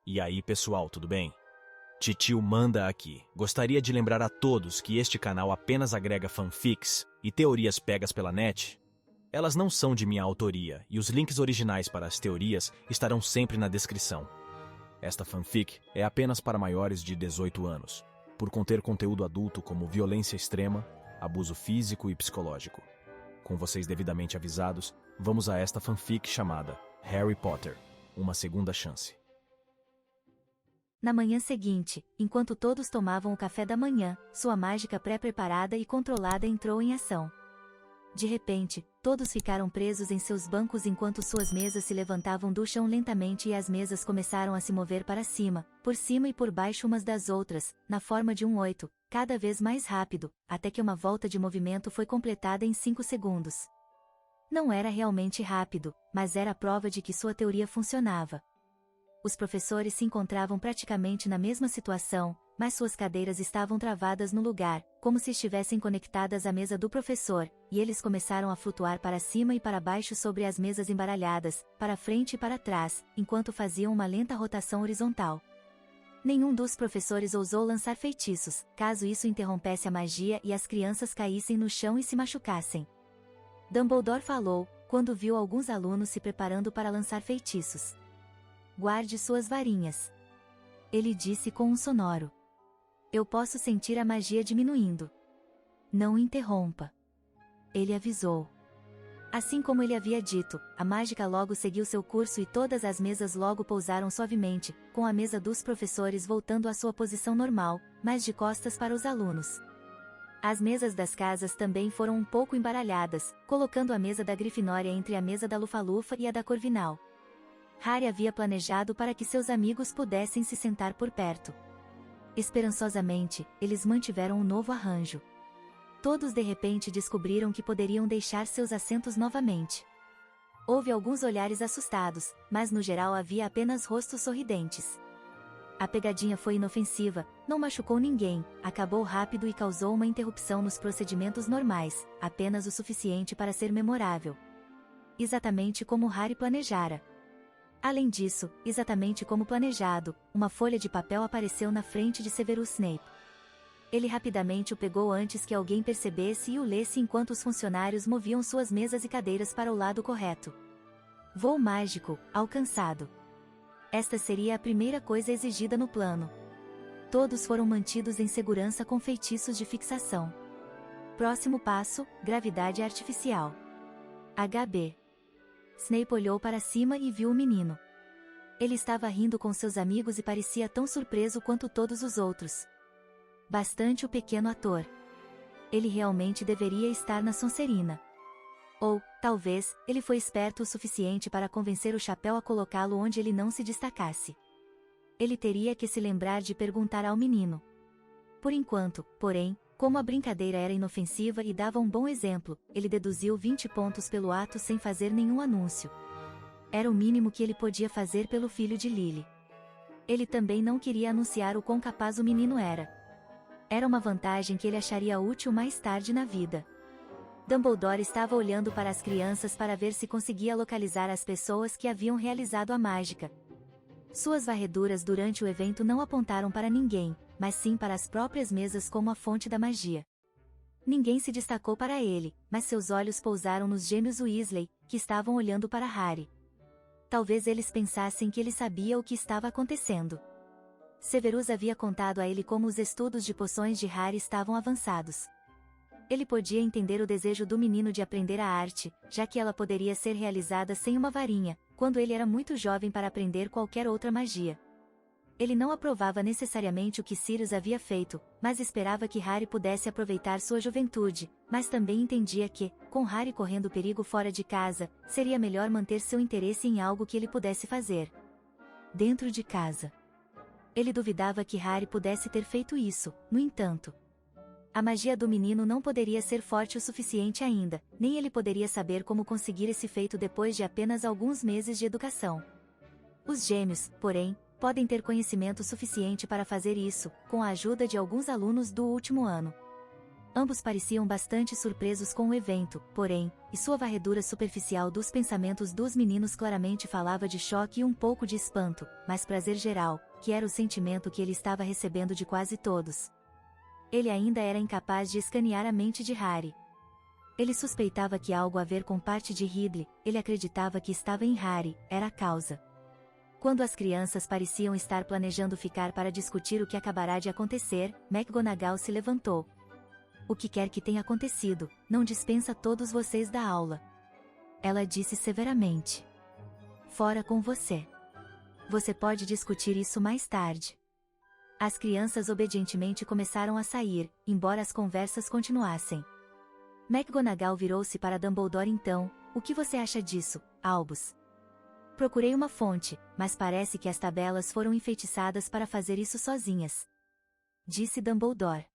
E aí, pessoal, tudo bem? Titio manda aqui. Gostaria de lembrar a todos que este canal apenas agrega fanfics e teorias pegas pela net. Elas não são de minha autoria e os links originais para as teorias estarão sempre na descrição. Esta fanfic é apenas para maiores de 18 anos, por conter conteúdo adulto como violência extrema, abuso físico e psicológico. Com vocês devidamente avisados, vamos a esta fanfic chamada Harry Potter, Uma Segunda Chance. Na manhã seguinte, enquanto todos tomavam o café da manhã, sua mágica pré-preparada e controlada entrou em ação. De repente, todos ficaram presos em seus bancos enquanto suas mesas se levantavam do chão lentamente e as mesas começaram a se mover para cima, por cima e por baixo umas das outras, na forma de um 8, cada vez mais rápido, até que uma volta de movimento foi completada em 5 segundos. Não era realmente rápido, mas era a prova de que sua teoria funcionava. Os professores se encontravam praticamente na mesma situação, mas suas cadeiras estavam travadas no lugar, como se estivessem conectadas à mesa do professor, e eles começaram a flutuar para cima e para baixo sobre as mesas embaralhadas, para frente e para trás, enquanto faziam uma lenta rotação horizontal. Nenhum dos professores ousou lançar feitiços, caso isso interrompesse a magia e as crianças caíssem no chão e se machucassem. Dumbledore falou, quando viu alguns alunos se preparando para lançar feitiços. Guarde suas varinhas. Ele disse com um sonoro. Eu posso sentir a magia diminuindo. Não interrompa. Ele avisou. Assim como ele havia dito, a mágica logo seguiu seu curso e todas as mesas logo pousaram suavemente, com a mesa dos professores voltando à sua posição normal, mas de costas para os alunos. As mesas das casas também foram um pouco embaralhadas, colocando a mesa da Grifinória entre a mesa da Lufa-Lufa e a da Corvinal. Harry havia planejado para que seus amigos pudessem se sentar por perto. Esperançosamente, eles mantiveram um novo arranjo. Todos de repente descobriram que poderiam deixar seus assentos novamente. Houve alguns olhares assustados, mas no geral havia apenas rostos sorridentes. A pegadinha foi inofensiva, não machucou ninguém, acabou rápido e causou uma interrupção nos procedimentos normais, apenas o suficiente para ser memorável. Exatamente como Harry planejara. Além disso, exatamente como planejado, uma folha de papel apareceu na frente de Severus Snape. Ele rapidamente o pegou antes que alguém percebesse e o lesse enquanto os funcionários moviam suas mesas e cadeiras para o lado correto. Voo mágico, alcançado. Esta seria a primeira coisa exigida no plano. Todos foram mantidos em segurança com feitiços de fixação. Próximo passo, gravidade artificial. HB. Snape olhou para cima e viu o menino. Ele estava rindo com seus amigos e parecia tão surpreso quanto todos os outros. Bastante o pequeno ator. Ele realmente deveria estar na Sonserina. Ou, talvez, ele foi esperto o suficiente para convencer o chapéu a colocá-lo onde ele não se destacasse. Ele teria que se lembrar de perguntar ao menino. Por enquanto, porém, como a brincadeira era inofensiva e dava um bom exemplo, ele deduziu 20 pontos pelo ato sem fazer nenhum anúncio. Era o mínimo que ele podia fazer pelo filho de Lily. Ele também não queria anunciar o quão capaz o menino era. Era uma vantagem que ele acharia útil mais tarde na vida. Dumbledore estava olhando para as crianças para ver se conseguia localizar as pessoas que haviam realizado a mágica. Suas varreduras durante o evento não apontaram para ninguém, mas sim para as próprias mesas como a fonte da magia. Ninguém se destacou para ele, mas seus olhos pousaram nos gêmeos Weasley, que estavam olhando para Harry. Talvez eles pensassem que ele sabia o que estava acontecendo. Severus havia contado a ele como os estudos de poções de Harry estavam avançados. Ele podia entender o desejo do menino de aprender a arte, já que ela poderia ser realizada sem uma varinha, quando ele era muito jovem para aprender qualquer outra magia. Ele não aprovava necessariamente o que Sirius havia feito, mas esperava que Harry pudesse aproveitar sua juventude, mas também entendia que, com Harry correndo perigo fora de casa, seria melhor manter seu interesse em algo que ele pudesse fazer dentro de casa. Ele duvidava que Harry pudesse ter feito isso, no entanto. A magia do menino não poderia ser forte o suficiente ainda, nem ele poderia saber como conseguir esse feito depois de apenas alguns meses de educação. Os gêmeos, porém, podem ter conhecimento suficiente para fazer isso, com a ajuda de alguns alunos do último ano. Ambos pareciam bastante surpresos com o evento, porém, e sua varredura superficial dos pensamentos dos meninos claramente falava de choque e um pouco de espanto, mas prazer geral, que era o sentimento que ele estava recebendo de quase todos. Ele ainda era incapaz de escanear a mente de Harry. Ele suspeitava que algo a ver com parte de Ridley, ele acreditava que estava em Harry, era a causa. Quando as crianças pareciam estar planejando ficar para discutir o que acabará de acontecer, McGonagall se levantou. O que quer que tenha acontecido, não dispensa todos vocês da aula. Ela disse severamente. Fora com você. Você pode discutir isso mais tarde. As crianças obedientemente começaram a sair, embora as conversas continuassem. McGonagall virou-se para Dumbledore então. O que você acha disso, Albus? Procurei uma fonte, mas parece que as tabelas foram enfeitiçadas para fazer isso sozinhas. Disse Dumbledore.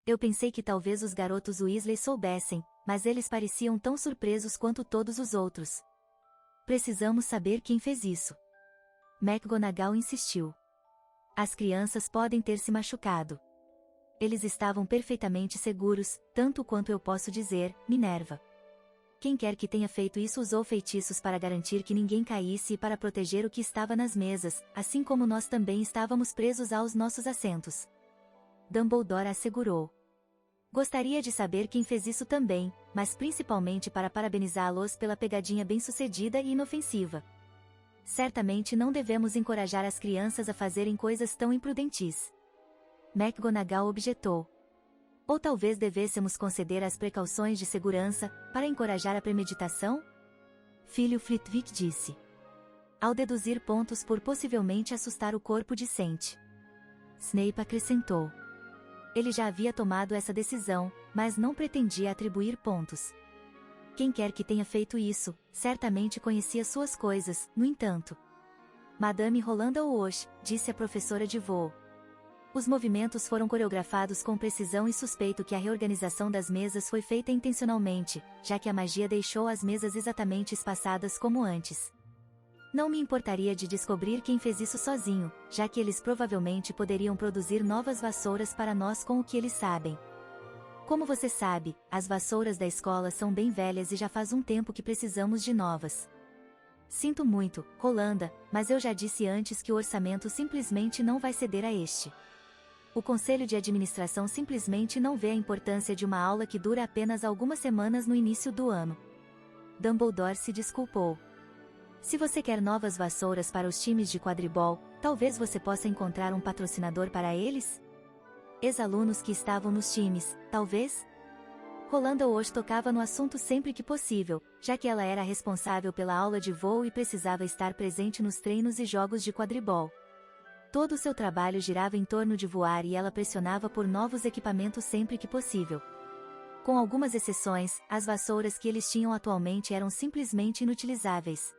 Eu pensei que talvez os garotos Weasley soubessem, mas eles pareciam tão surpresos quanto todos os outros. Precisamos saber quem fez isso. McGonagall insistiu. As crianças podem ter se machucado. Eles estavam perfeitamente seguros, tanto quanto eu posso dizer, Minerva. Quem quer que tenha feito isso usou feitiços para garantir que ninguém caísse e para proteger o que estava nas mesas, assim como nós também estávamos presos aos nossos assentos. Dumbledore assegurou. Gostaria de saber quem fez isso também, mas principalmente para parabenizá-los pela pegadinha bem-sucedida e inofensiva. Certamente não devemos encorajar as crianças a fazerem coisas tão imprudentes. McGonagall objetou. Ou talvez devêssemos conceder as precauções de segurança, para encorajar a premeditação? Filho Flitwick disse. Ao deduzir pontos por possivelmente assustar o corpo discente. Snape acrescentou. Ele já havia tomado essa decisão, mas não pretendia atribuir pontos. Quem quer que tenha feito isso, certamente conhecia suas coisas, no entanto. Madame Rolanda Walsh, disse a professora de voo. Os movimentos foram coreografados com precisão e suspeito que a reorganização das mesas foi feita intencionalmente, já que a magia deixou as mesas exatamente espaçadas como antes. Não me importaria de descobrir quem fez isso sozinho, já que eles provavelmente poderiam produzir novas vassouras para nós com o que eles sabem. Como você sabe, as vassouras da escola são bem velhas e já faz um tempo que precisamos de novas. Sinto muito, Rolanda, mas eu já disse antes que o orçamento simplesmente não vai ceder a este. O Conselho de Administração simplesmente não vê a importância de uma aula que dura apenas algumas semanas no início do ano. Dumbledore se desculpou. Se você quer novas vassouras para os times de quadribol, talvez você possa encontrar um patrocinador para eles? Ex-alunos que estavam nos times, talvez? Rolanda Walsh tocava no assunto sempre que possível, já que ela era responsável pela aula de voo e precisava estar presente nos treinos e jogos de quadribol. Todo o seu trabalho girava em torno de voar e ela pressionava por novos equipamentos sempre que possível. Com algumas exceções, as vassouras que eles tinham atualmente eram simplesmente inutilizáveis.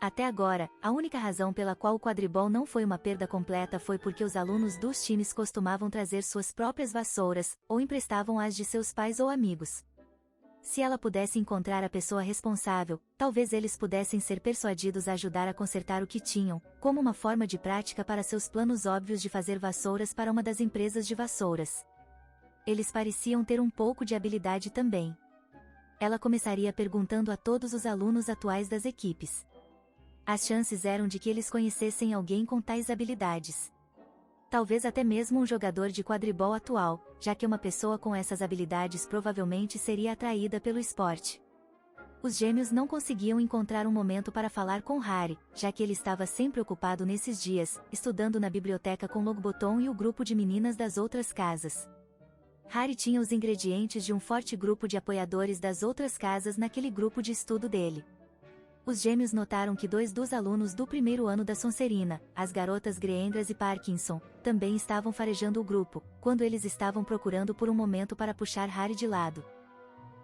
Até agora, a única razão pela qual o quadribol não foi uma perda completa foi porque os alunos dos times costumavam trazer suas próprias vassouras, ou emprestavam as de seus pais ou amigos. Se ela pudesse encontrar a pessoa responsável, talvez eles pudessem ser persuadidos a ajudar a consertar o que tinham, como uma forma de prática para seus planos óbvios de fazer vassouras para uma das empresas de vassouras. Eles pareciam ter um pouco de habilidade também. Ela começaria perguntando a todos os alunos atuais das equipes. As chances eram de que eles conhecessem alguém com tais habilidades. Talvez até mesmo um jogador de quadribol atual, já que uma pessoa com essas habilidades provavelmente seria atraída pelo esporte. Os gêmeos não conseguiam encontrar um momento para falar com Harry, já que ele estava sempre ocupado nesses dias, estudando na biblioteca com Longbottom e o grupo de meninas das outras casas. Harry tinha os ingredientes de um forte grupo de apoiadores das outras casas naquele grupo de estudo dele. Os gêmeos notaram que 2 dos alunos do primeiro ano da Sonserina, as garotas Greengrass e Parkinson, também estavam farejando o grupo, quando eles estavam procurando por um momento para puxar Harry de lado.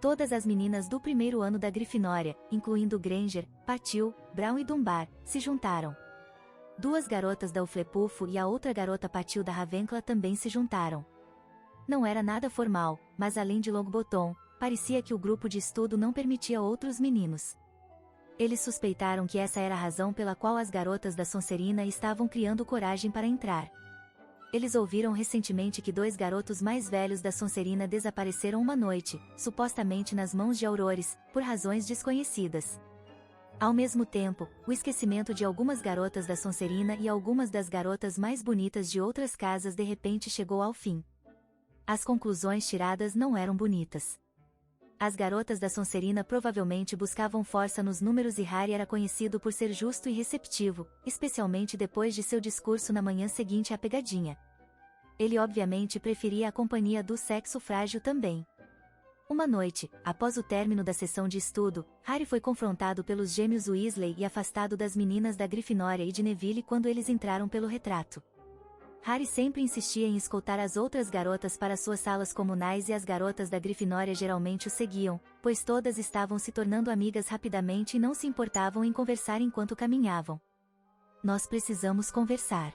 Todas as meninas do primeiro ano da Grifinória, incluindo Granger, Patil, Brown e Dunbar, se juntaram. 2 garotas da Hufflepuff e a outra garota Patil da Ravenclaw também se juntaram. Não era nada formal, mas além de Longbottom, parecia que o grupo de estudo não permitia outros meninos. Eles suspeitaram que essa era a razão pela qual as garotas da Sonserina estavam criando coragem para entrar. eles ouviram recentemente que 2 garotos mais velhos da Sonserina desapareceram uma noite, supostamente nas mãos de Aurores, por razões desconhecidas. Ao mesmo tempo, o esquecimento de algumas garotas da Sonserina e algumas das garotas mais bonitas de outras casas de repente chegou ao fim. As conclusões tiradas não eram bonitas. As garotas da Sonserina provavelmente buscavam força nos números e Harry era conhecido por ser justo e receptivo, especialmente depois de seu discurso na manhã seguinte à pegadinha. Ele obviamente preferia a companhia do sexo frágil também. Uma noite, após o término da sessão de estudo, Harry foi confrontado pelos gêmeos Weasley e afastado das meninas da Grifinória e de Neville quando eles entraram pelo retrato. Harry sempre insistia em escoltar as outras garotas para suas salas comunais e as garotas da Grifinória geralmente o seguiam, pois todas estavam se tornando amigas rapidamente e não se importavam em conversar enquanto caminhavam. Nós precisamos conversar.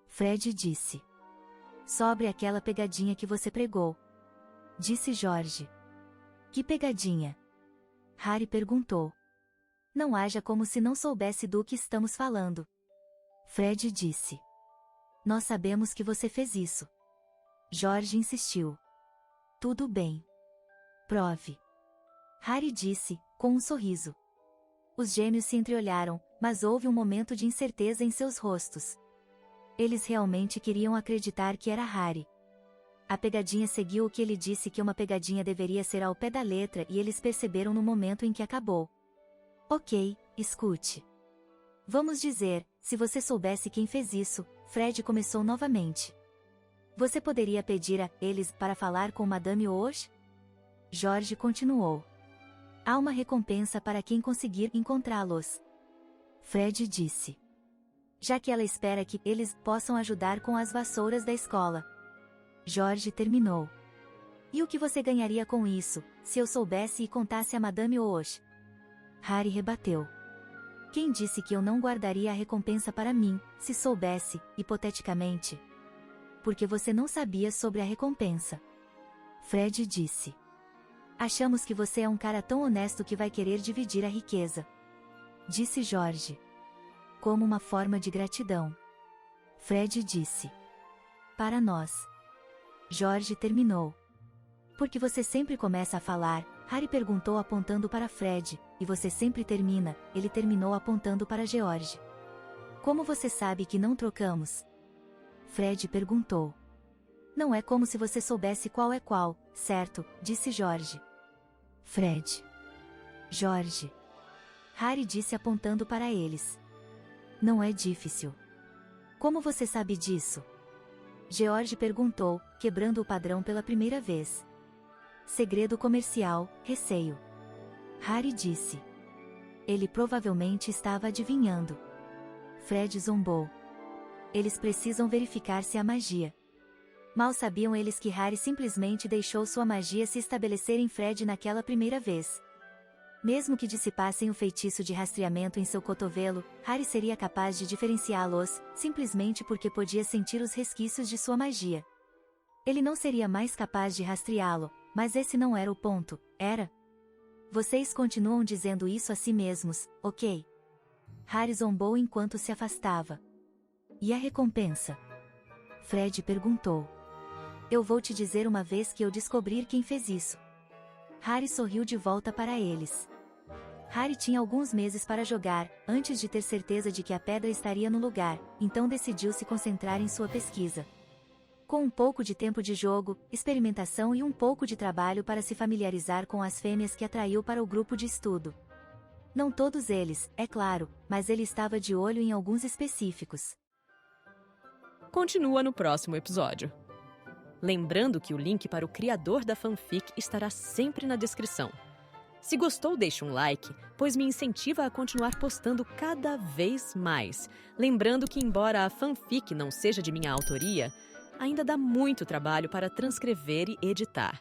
Fred disse. Sobre aquela pegadinha que você pregou. Disse George. Que pegadinha? Harry perguntou. Não haja como se não soubesse do que estamos falando. Fred disse. Nós sabemos que você fez isso. George insistiu. Tudo bem. Prove. Harry disse, com um sorriso. Os gêmeos se entreolharam, mas houve um momento de incerteza em seus rostos. Eles realmente queriam acreditar que era Harry. A pegadinha seguiu o que ele disse que uma pegadinha deveria ser ao pé da letra e eles perceberam no momento em que acabou. Ok, escute. Vamos dizer, se você soubesse quem fez isso, Fred começou novamente. Você poderia pedir a eles para falar com Madame Osh? George continuou. Há uma recompensa para quem conseguir encontrá-los. Fred disse. Já que ela espera que eles possam ajudar com as vassouras da escola. George terminou. E o que você ganharia com isso, se eu soubesse e contasse a Madame Osh? Harry rebateu. Quem disse que eu não guardaria a recompensa para mim, se soubesse, hipoteticamente? Porque você não sabia sobre a recompensa. Fred disse. Achamos que você é um cara tão honesto que vai querer dividir a riqueza. Disse George. Como uma forma de gratidão. Fred disse. Para nós. George terminou. Porque você sempre começa a falar, Harry perguntou apontando para Fred, e você sempre termina, ele terminou apontando para George. Como você sabe que não trocamos? Fred perguntou. Não é como se você soubesse qual é qual, certo? Disse George. Fred. George. Harry disse apontando para eles. Não é difícil. Como você sabe disso? George perguntou, quebrando o padrão pela primeira vez. Segredo comercial, receio. Harry disse. Ele provavelmente estava adivinhando. Fred zombou. Eles precisam verificar se há magia. Mal sabiam eles que Harry simplesmente deixou sua magia se estabelecer em Fred naquela primeira vez. Mesmo que dissipassem o feitiço de rastreamento em seu cotovelo, Harry seria capaz de diferenciá-los, simplesmente porque podia sentir os resquícios de sua magia. Ele não seria mais capaz de rastreá-lo, mas esse não era o ponto, era? Vocês continuam dizendo isso a si mesmos, ok? Harry zombou enquanto se afastava. E a recompensa? Fred perguntou. Eu vou te dizer uma vez que eu descobrir quem fez isso. Harry sorriu de volta para eles. Harry tinha alguns meses para jogar, antes de ter certeza de que a pedra estaria no lugar, então decidiu se concentrar em sua pesquisa. Com um pouco de tempo de jogo, experimentação e um pouco de trabalho para se familiarizar com as fêmeas que atraiu para o grupo de estudo. Não todos eles, é claro, mas ele estava de olho em alguns específicos. Continua no próximo episódio. Lembrando que o link para o criador da fanfic estará sempre na descrição. Se gostou, deixe um like, pois me incentiva a continuar postando cada vez mais. Lembrando que, embora a fanfic não seja de minha autoria, ainda dá muito trabalho para transcrever e editar.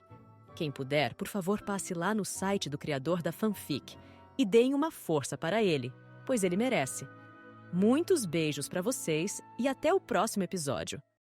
Quem puder, por favor, passe lá no site do criador da fanfic e deem uma força para ele, pois ele merece. Muitos beijos para vocês e até o próximo episódio.